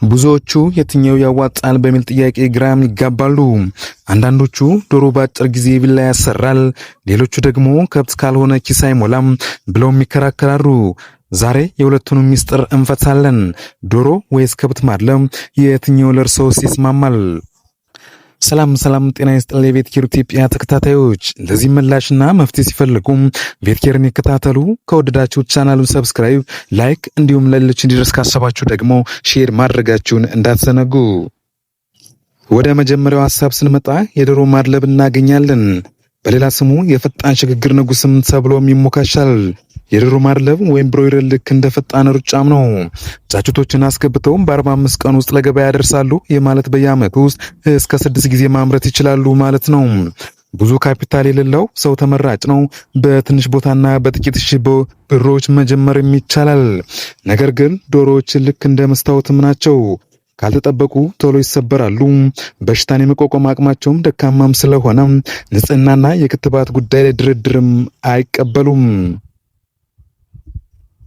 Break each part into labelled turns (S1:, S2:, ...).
S1: ብዙዎቹ የትኛው ያዋጣል በሚል ጥያቄ ግራም ይጋባሉ። አንዳንዶቹ ዶሮ በአጭር ጊዜ ቢላ ያሰራል፣ ሌሎቹ ደግሞ ከብት ካልሆነ ኪስ አይሞላም ብለው ይከራከራሉ። ዛሬ የሁለቱንም ሚስጥር እንፈታለን። ዶሮ ወይስ ከብት ማድለም የትኛው ለእርሶስ ይስማማል? ሰላም ጤና ይስጥልኝ የቤት ኬር ኢትዮጵያ ተከታታዮች፣ ለዚህ ምላሽና መፍትሄ ሲፈልጉም ቤት ኬርን ይከታተሉ። ከወደዳችሁ ቻናሉን ሰብስክራይብ፣ ላይክ እንዲሁም ለሌሎች እንዲደርስ ካሰባችሁ ደግሞ ሼር ማድረጋችሁን እንዳትዘነጉ። ወደ መጀመሪያው ሐሳብ ስንመጣ የዶሮ ማድለብ እናገኛለን። በሌላ ስሙ የፈጣን ሽግግር ንጉስም ተብሎም ይሞካሻል። የዶሮ ማድለብ ወይም ብሮይለር ልክ እንደ ፈጣን ሩጫም ነው። ጫጩቶችን አስገብተው በ45 ቀን ውስጥ ለገበያ ያደርሳሉ። ይህ ማለት በየዓመቱ ውስጥ እስከ 6 ጊዜ ማምረት ይችላሉ ማለት ነው። ብዙ ካፒታል የሌለው ሰው ተመራጭ ነው። በትንሽ ቦታና በጥቂት ሺህ ብሮች መጀመርም ይቻላል። ነገር ግን ዶሮዎች ልክ እንደ መስታወትም ናቸው። ካልተጠበቁ ቶሎ ይሰበራሉ። በሽታን የመቋቋም አቅማቸውም ደካማም ስለሆነ ንጽህናና የክትባት ጉዳይ ላይ ድርድርም አይቀበሉም።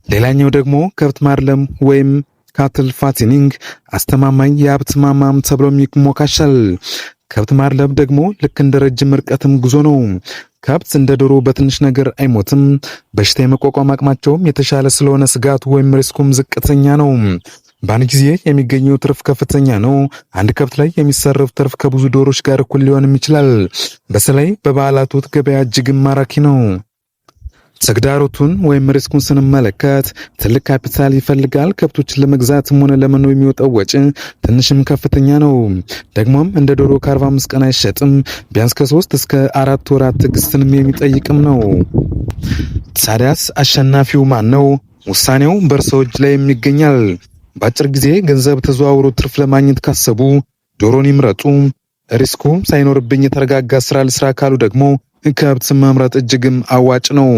S1: ሌላኛው ደግሞ ከብት ማድለም ወይም ካትል ፋቲኒንግ አስተማማኝ የሀብት ማማም ተብሎ ይሞካሻል። ከብት ማድለብ ደግሞ ልክ እንደ ረጅም ርቀትም ጉዞ ነው። ከብት እንደ ዶሮ በትንሽ ነገር አይሞትም። በሽታ የመቋቋም አቅማቸውም የተሻለ ስለሆነ ስጋቱ ወይም ሪስኩም ዝቅተኛ ነው። በአንድ ጊዜ የሚገኘው ትርፍ ከፍተኛ ነው። አንድ ከብት ላይ የሚሰረፍ ትርፍ ከብዙ ዶሮች ጋር እኩል ሊሆንም ይችላል። በተለይ በበዓላት ወቅት ገበያ እጅግም ማራኪ ነው። ተግዳሮቱን ወይም ሪስኩን ስንመለከት ትልቅ ካፒታል ይፈልጋል። ከብቶችን ለመግዛትም ሆነ ለመኖ የሚወጣው ወጪ ትንሽም ከፍተኛ ነው። ደግሞም እንደ ዶሮ ከ45 ቀን አይሸጥም። ቢያንስ ከ3 እስከ 4 ወራት ትዕግስትንም የሚጠይቅም ነው። ታዲያስ አሸናፊው ማን ነው? ውሳኔው በእርሶ እጅ ላይ ይገኛል። በአጭር ጊዜ ገንዘብ ተዘዋውሮ ትርፍ ለማግኘት ካሰቡ ዶሮን ይምረጡ። ሪስኩ ሳይኖርብኝ የተረጋጋ ስራ ልስራ ካሉ ደግሞ ከብት መምረጥ እጅግም አዋጭ ነው።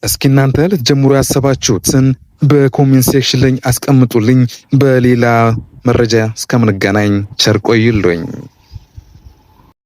S1: እስኪ እናንተ ልትጀምሩ ያሰባችሁትን በኮሜንት ሴክሽን ላይ አስቀምጡልኝ። በሌላ መረጃ እስከምንገናኝ ቸር ቆዩልኝ።